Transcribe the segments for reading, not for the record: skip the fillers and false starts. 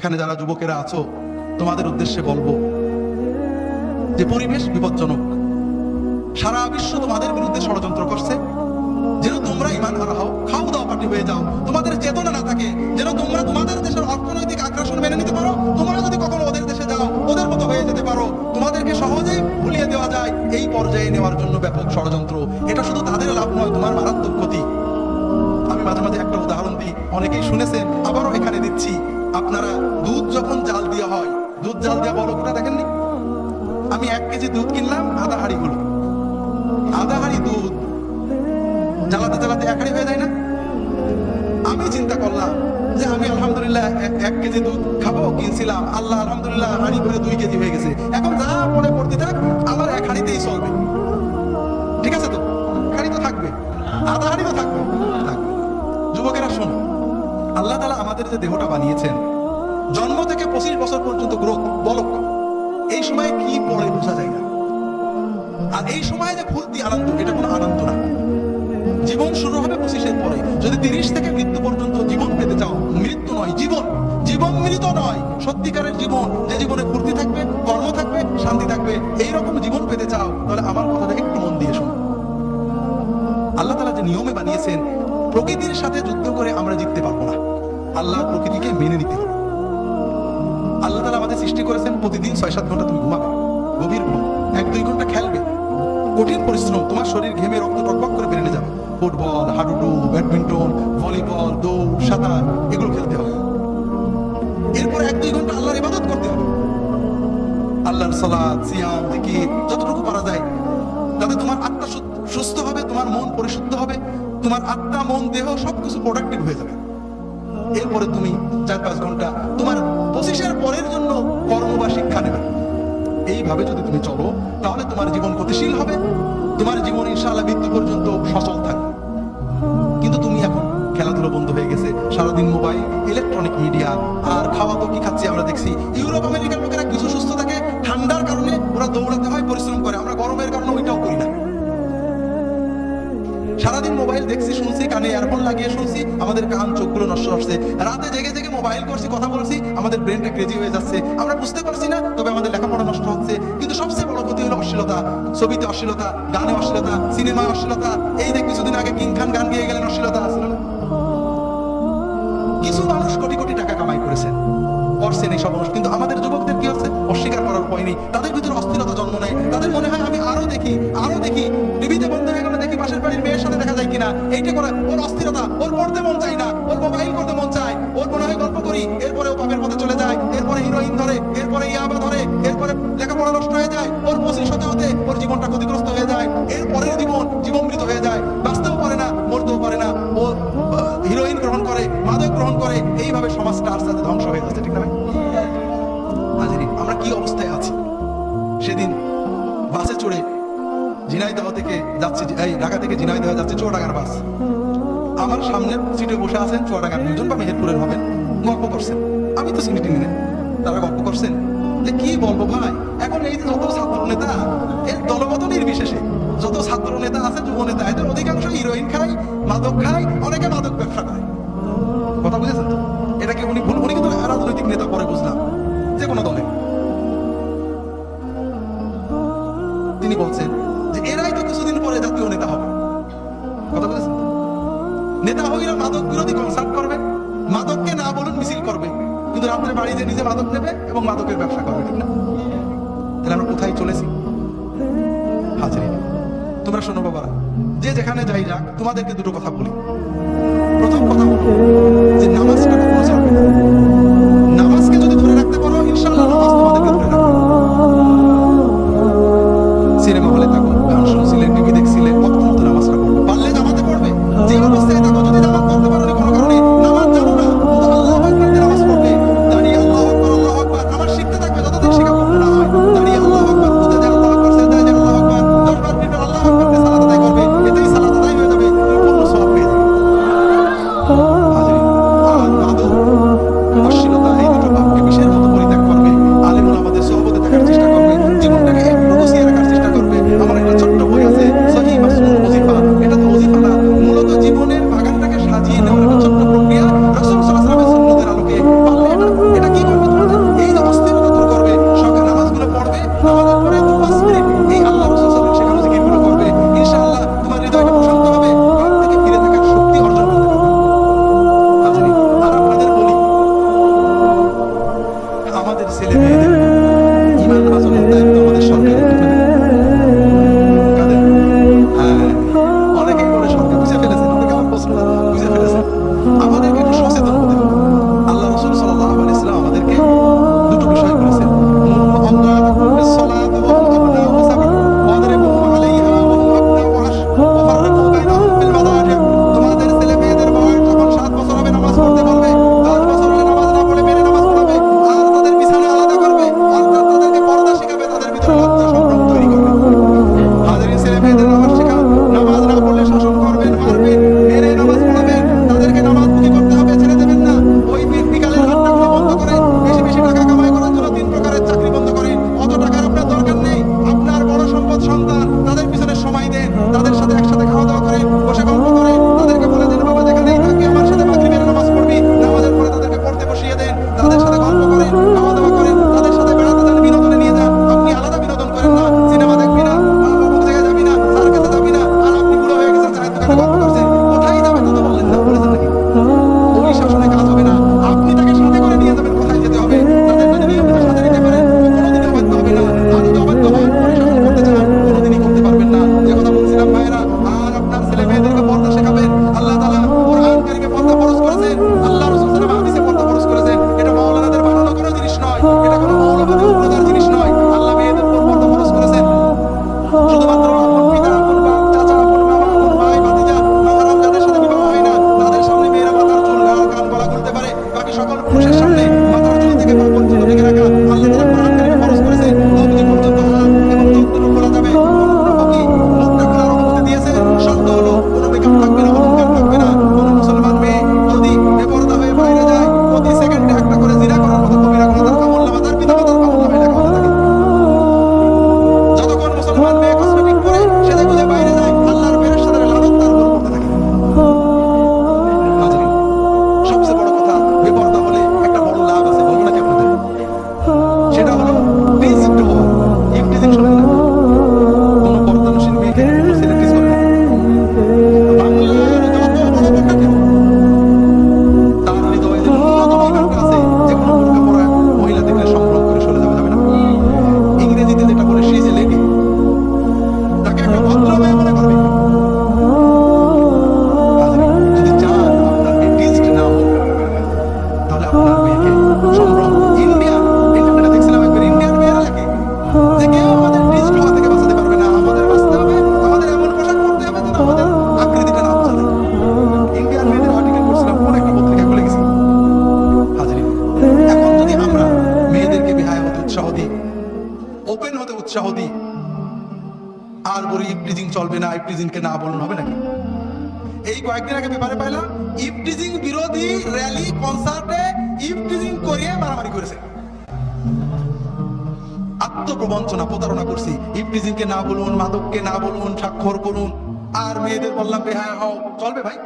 এখানে যারা যুবকেরা আছো, তোমাদের উদ্দেশ্যে বলবো যে পরিবেশ বিপজ্জনক। সারা বিশ্ব তোমাদের বিরুদ্ধে ষড়যন্ত্র করছে যেন তোমরা ইমান হারা হও, খাও দাও পার্টি হয়ে যাও, তোমাদের চেতনা না থাকে, যেন তোমরা তোমাদের দেশের অর্থনৈতিক আগ্রাসন মেনে নিতে পারো। তোমরা যদি কখনো ওদের দেশে যাও, ওদের মতো হয়ে যেতে পারো, তোমাদেরকে সহজেই ভুলিয়ে দেওয়া যায়, এই পর্যায়ে নেওয়ার জন্য ব্যাপক ষড়যন্ত্র। এটা শুধু তাদের লাভ নয়, তোমার মারাত্মক ক্ষতি। আমি মাঝে মাঝে একটা উদাহরণ দিই, অনেকেই শুনেছেন, আবারও এখানে দিচ্ছি। আপনারা দুধ যখন জাল দেওয়া হয়, দুধ জাল দেওয়া বলকটা দেখেননি? আমি 1 কেজি দুধ কিনলাম, আধা হাঁড়ি হলো। আধা হাঁড়ি দুধ জ্বালাতে জ্বালাতে 1 হাঁড়ি হয়ে যায় না? আমি চিন্তা করলাম যে আমি আলহামদুলিল্লাহ 1 কেজি দুধ খাবো, কিনছিলাম, আল্লাহ আলহামদুলিল্লাহ হাঁড়ি করে 2 কেজি হয়ে গেছে। এখন যা মনে পড়তে থাক, আমার 1 হাঁড়িতেই চলবে। ঠিক আছে তো? হাঁড়ি তো থাকবে, আধা হাঁড়ি তো থাকবে। যুবকেরা শোনো, আল্লাহ তাআলা আমাদের যে দেহটা বানিয়েছেন, জন্ম থেকে 25 বছর পর্যন্ত গ্রোথ বলক, এই সময় কি পড়ে বোঝা যায় না। আর এই সময় যে ফুর্তি আনন্দ, এটা কোনো আনন্দ না। জীবন শুরু হবে 25-এর পরে। যদি 30 থেকে মৃত্যু পর্যন্ত জীবন পেতে চাও, মৃত্যু নয় জীবন, জীবন মৃত নয়, সত্যিকারের জীবন, যে জীবনে ফুর্তি থাকবে, কর্ম থাকবে, শান্তি থাকবে, এইরকম জীবন পেতে চাও, তাহলে আমার কথাটা একটু মন দিয়ে শোনো। আল্লাহ তাআলা যে নিয়মে বানিয়েছেন, প্রকৃতির সাথে যুদ্ধ করে আমরা জিততে পারবো না, আল্লাহ প্রকৃতিকে মেনে নিতে হবে। আল্লাহ তাআলা আমাদের সৃষ্টি করেছেন, প্রতিদিন 6-7 ঘন্টা তুমি ঘুমাবে, গভীর ঘুম, 1-2 ঘন্টা খেলবে, কঠিন পরিশ্রম, তোমার শরীর ঘেমে রক্ত টকবক করে বেরিয়ে যাবে। ফুটবল, হাডুডু, ব্যাডমিন্টন, ভলিবল, দৌড়, সাঁতার, এগুলো খেলতে হবে। এরপর 1-2 ঘন্টা আল্লাহর ইবাদত করতে হবে, আল্লাহর সালাত, সিয়াম, জিকির, যতটুকু পারা যায়। তাতে তোমার আত্মা সুস্থ হবে, তোমার মন পরিশুদ্ধ হবে, তোমার আত্মা, মন, দেহ সবকিছু প্রোডাক্টিভ হয়ে যাবে। এরপরে তুমি 4-5 ঘন্টা তোমার 25-এর পরের জন্য কর্ম বা শিক্ষা নেবে। এইভাবে যদি তুমি চলো, তাহলে তোমার জীবন গতিশীল হবে, তোমার জীবন ইনশাআল্লাহ মৃত্যু পর্যন্ত সচল থাকবে। কিন্তু তুমি এখন খেলাধুলো বন্ধ হয়ে গেছে, সারাদিন মোবাইল, ইলেকট্রনিক মিডিয়া, আর খাওয়া তো কি খাচ্ছি আমরা দেখছি। ইউরোপ আমেরিকার লোকেরা কিছু সুস্থ থাকে, ঠান্ডার কারণে ওরা দৌড়াতে হয়, পরিশ্রম করে, আমরা গরমের কারণে ওইটাও করি না। সারাদিন মোবাইল দেখছি, শুনছি, কানে ইয়ারফোন লাগিয়ে শুনছি, আমাদের কান চোখগুলো নষ্ট হচ্ছে। রাতে জেগে জেগে মোবাইল করছি, কথা বলছি, আমাদের ব্রেনটা ক্রেজি হয়ে যাচ্ছে, আমরা বুঝতে পারছি না, তবে আমাদের লেখাপড়া নষ্ট হচ্ছে। কিন্তু সবচেয়ে বড় ক্ষতি হলো অশ্লীলতা, ছবিতে অশ্লীলতা, গানে অশ্লীলতা, সিনেমায় অশ্লীলতা। এই যে কিছুদিন আগে কিং খান গান গিয়ে গেলেন, অশ্লীলতা আসছিল না? কিছু মানুষ কোটি কোটি টাকা কামাই করেছেন, করছেন এই সব মানুষ, কিন্তু আমাদের যুবকদের কি হচ্ছে? অস্বীকার করার উপায় নেই, তাদের ভিতরে অস্থিরতা জন্ম নেয়। তাদের মনে হয় আমি আরো দেখি, আরো দেখি, টিভিতে বন্ধ হয়ে গেলে দেখি পাশের বাড়ির মেয়ের সাথে দেখা যায় কিনা, এইটা করে ওর অস্থিরতা, ওর পড়তে মন চায় না, ওর মোবাইল করতে মন চায়, ওর মনে হয় গল্প করি, এরপরে ও পাপের পথে চলে যায়, এরপরে হিরোইন ধরে, এরপরে ইয়াবা ধরে, এরপরে লেখাপড়া নষ্ট হয়ে যায়, ওর 25 হতে হতে ওর জীবনটা ক্ষতিগ্রস্ত হয়ে যায়, এরপরের জীবন মৃত হয়ে যায়, বাঁচতেও পারে না, মরতেও পারে না, ও হিরোইন গ্রহণ করে, মাদক গ্রহণ করে, এইভাবে সমাজটা আস্তে আস্তে ধ্বংস হয়ে যাচ্ছে। ঠিক না ভাই? হাজিরিন, আমরা কি অবস্থায় আছি? সেদিন বাসে চড়ে ঝিনাইদহ থেকে যাচ্ছে, এই ঢাকা থেকে ঝিনাইদহ যাচ্ছে চুয়াডাঙ্গার বাস। আমার সামনের সিটে বসে আছেন চুয়াডাঙ্গার দুজন বা মেহেরপুরের হবেন, গল্প করছেন। আমি তো সিটি নিয়ে, তারা গল্প করছেন যে কি বলবো ভাই, এখন এই যে যত ছাত্র নেতা, এর দলগত নির্বিশেষে যত ছাত্র নেতা আছে, যুব নেতা, এদের অধিকাংশ হিরোইন খায়, মাদক খায়, অনেকে মাদক ব্যবসা করে। কথা বুঝেছেন তো? এটাকে উনি কিন্তু রাজনৈতিক নেতা, পরে বুঝলাম, যে কোনো দলে। তিনি বলছেন যে এরাই তো কিছুদিন পরে জাতীয় নেতা হবে। কথা বলেছেন? নেতা হইলে মাদক বিরোধী কনসার্ট করবে, মাদককে না বলুন মিছিল করবে, কিন্তু রাত্রে বাড়িতে নিজে মাদক নেবে এবং মাদকের ব্যবসা করবে। ঠিক না? তাহলে আমরা কোথায় চলেছি? হাজির, তোমরা শোনো বাবারা, যে যেখানে যাই যাক, তোমাদেরকে দুটো কথা বলি। প্রথম কথা হলো যে নামাজটা কখনো ছাড়বে না। নামাজকে যদি ধরে রাখতে পারো, ইনশাআল্লাহ নামাজ তোমাদেরকে ধরে রাখবে। সিনেমা হলে থাকো, গান শুনছিলে, টিভি দেখছিলে, কত মতো নামাজটা পড়বে, পারলে জামাতে পড়বে। যে অবস্থায় থাকো, যদি নামাজ পড়তে পারো কোনো কারণে, নামাজ জানো না, আল্লাহু আকবার দিয়ে নামাজ পড়বে, দাঁড়িয়ে আল্লাহু আকবার, আল্লাহু আকবার, নামাজ শিখতে থাকবে, যতদিন শেখা পড়বে না হয়, দাঁড়িয়ে আল্লাহু আকবার, খুদে যায় আল্লাহু আকবার, সেজদায় যায় আল্লাহু আকবার, 10 বার মিনিট আল্লাহু আকবার দিয়ে সালাত আদায় করবে, এতেই সালাত আদায় হয়ে যাবে, তুমি পূর্ণ সওয়াব পেয়ে যাবে। হাজির, আর ছেলে মেয়েদের ঈমান বাঁচানোর দায়িত্ব আমাদের সরকারের। কাদের? হ্যাঁ, অনেকেই বলে সরকার বুঝে ফেলেছেন, অনেকে আমার প্রশ্ন বুঝে ফেলেছেন। আমাদেরকে একটু সচেতন হতে হবে। আল্লাহ রাসূল সাল্লাল্লাহু আলাইহি ওয়াসাল্লাম আমাদেরকে দুটো বিষয় বলেছেন, মুরু আওলাদাকুম বিস-সালাতি ওয়া হুম আবনাউ সাব'আ ওয়াদরিবুহুম আলাইহা ওয়া হুম আবনাউ 'আশর ওয়া ফাররিকু বাইনাহুম ফিল মাদাজি'। তোমাদের ছেলে মেয়েদের বয়স যখন 7 বছর হবে নামাজ পড়তে বলবে, 10 বছর হলে নামাজ না পড়ে মেরে নামাজ পড়াবে, আর তাদের বিছানা আলাদা করবে, আর তাদেরকে পর্দা শেখাবে, তাদের ভিতরে লজ্জা সম্ভ্রম তৈরি করবে। হাজারিন ছেলে মেয়েদের নামাজ শেখান, নামাজ না পড়লে শাসন করবেন, মারবেন, মেরে নামাজ পড়াবেন, তাদেরকে নামাজমুখী করতে হবে, ছেড়ে দেবেন না। ওই বিকালের আড্ডাগুলো বন্ধ করেন, বেশি বেশি টাকা কামাই করার জন্য 3 প্রকারের চাকরি বন্ধ করেন। অত টাকার আপনার দরকার নেই, আপনার বড় সম্পদ সন্তান, তাদের পিছনে সময় দেন, তাদের সাথে একসাথে খাওয়া দাওয়া করেন, বসে গল্প করেন, তাদেরকে বলে দেন বাবা যেখানেই থাকি আমার সাথে মাগরিবের নামাজ পড়বি, নামাজের পরে তাদেরকে পড়তে বসিয়ে দেন, তাদের সাথে গল্প করেন, খাওয়া দাওয়া করেন, তাদের সাথে বেড়াতে যান, বিনোদনে নিয়ে যান। আপনি আলাদা বিনোদন করেন না, সিনেমা দেখবি না, অমুক জায়গায় যাবি না, সার্কাসে যাবি না, আর আপনি বুড়ো হয়ে গেছেন, চায়ের দোকানে গল্প করছেন, কোথায় যাবেন তা তো বললেন না, বলেছেন নাকি? ওই শাসনে কাজ হবে না, আপনি তাকে সাথে করে নিয়ে যাবেন কোথায় যেতে হবে। তাদের যদি নিয়মিত সাথে নিতে পারেন কোনোদিনই অবাধ্য হবে না। আর যদি অবাধ্য হন, পরে শাসন করতে চান, কোনোদিনই করতে পারবেন না। যে কথা বলছিলাম ভাইয়েরা, আর আপনার ছেলে মেয়েদেরকে পর্দা শেখাবেন। আল্লাহ তাআলা কোরআন কারীমে পর্দা ফরজ করেছেন, আল্লাহ রাসূল সাল্লাল্লাহু আলাইহি ওয়াসাল্লাম হাদিসে পর্দা ফরজ করেছেন। এটা মাওলানাদের বানানো কোনো জিনিস নয়, এটা কোনো মৌলবাদী উগ্রতার জিনিস নয়। আল্লাহ মেয়েদের উপর পর্দা ফরজ করেছেন। শুধুমাত্র আপন পিতা, আপন বাপ, চাচা, আপন মামা, আপন ভাই, ভাতিজা, মাহরাম যাদের সাথে বিবাহ হয় না, তাদের সামনে মেয়েরা মাথার চুল, কান, গলা খুলতে পারে। বাকি সকল পুরুষের সামনে মাথার চুল থেকে পা পর্যন্ত ঢেকে রাখা আল্লাহ তাআলা কোরআন কারীমে ফরজ করেছেন। নবী পর্যন্ত হাত এবং চোখ দুটো খোলা যাবে। কোন ফকি মুখটা খোলার অনুমতি দিয়েছেন, শর্ত হলো কোনো মেকআপ থাকবে না, অলংকার থাকবে না। কোন মুসলমান মেয়ে যদি বেপরদা হয়ে বাইরে যায়, প্রতি সেকেন্ডে একটা করে জিনা করার মতো কবিরা গুনাহ তার আমলনামা, তার পিতামাতার আমলনামায় লেখা হতে থাকে। যতক্ষণ মুসলমান মেয়ে কসমেটিক পরে সেজে গুজে বাইরে যায়, আল্লাহর ফেরেশতাদের লানত তার উপর পড়তে থাকে। হাজিরিন, সবচেয়ে বড় কথা, বেপরদা হলে একটা বড় লাভ আছে, বলবো নাকি আপনাদের? সেটা হলো টিজড হওয়া। ইফটিজিং শোনেন না? কোনো পর্দানসীন মেয়েকে কোনো ছেলে টিজ করে না। বাংলার যত বড় বড় কেউ তার হৃদয়ে যে ন্যূনতম ঈমানটা আছে, যে কোনো বোরকা পরা মহিলা দেখলে সম্ভ্রম করে সরে যাবে, যাবে না? ইংরেজিতে যেটা বলে সে যে লেডি, তাকে একটা ভদ্র মেয়ে মনে করবে। যদি চান আপনার মেয়ে টিজড না হোক, তাহলে আপনার মেয়েকে সম্ভ্রম, ইন্ডিয়ান দেখছিলাম একবার, ইন্ডিয়ান মেয়েরা লাগে যে কেউ আমাদের টিজড হওয়া থেকে বাঁচাতে পারবে না, আমাদের বাঁচতে হবে, আমাদের এমন পোশাক পরতে হবে যেন আমাদের আকৃতিটা না বোঝা যায়। ইন্ডিয়ান মেয়েদের আর্টিকেল পড়ছিলাম, কোন একটা পত্রিকায় খুলে গেছি। হাজিরিন, এখন যদি আমরা মেয়েদেরকে বেহায়া হতে উৎসাহ দিই, ওপেন হতে উৎসাহ দিই, আর বলি ইফটিজিং চলবে না, ইফটিজিংকে না বলুন, হবে নাকি? এই কয়েকদিন আগে পেপারে পাইলাম ইফটিজিং বিরোধী র্যালি, কনসার্টে ইফটিজিং করিয়ে মারামারি করেছে। আত্মপ্রবঞ্চনা, প্রতারণা করছি। ইফটিজিংকে না বলুন, মাদককে না বলুন, স্বাক্ষর করুন, আর মেয়েদের বললাম বেহায়া হও, চলবে ভাই?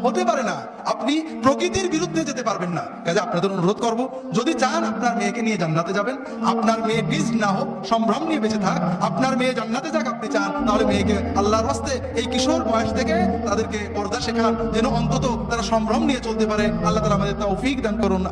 হতে পারে না। আপনি প্রকৃতির বিরুদ্ধে যেতে পারবেন না। কাজে আপনাদের অনুরোধ করব, যদি চান আপনার মেয়েকে নিয়ে জান্নাতে যাবেন, আপনার মেয়ে টিজড না হোক, সম্ভ্রম নিয়ে বেঁচে থাক, আপনার মেয়ে জান্নাতে যাক আপনি চান, তাহলে মেয়েকে আল্লাহর রাস্তে এই কিশোর বয়স থেকে তাদেরকে পর্দা শেখান, যেন অন্তত তারা সম্ভ্রম নিয়ে চলতে পারে। আল্লাহ তাআলা আমাদের তৌফিক দান করুন।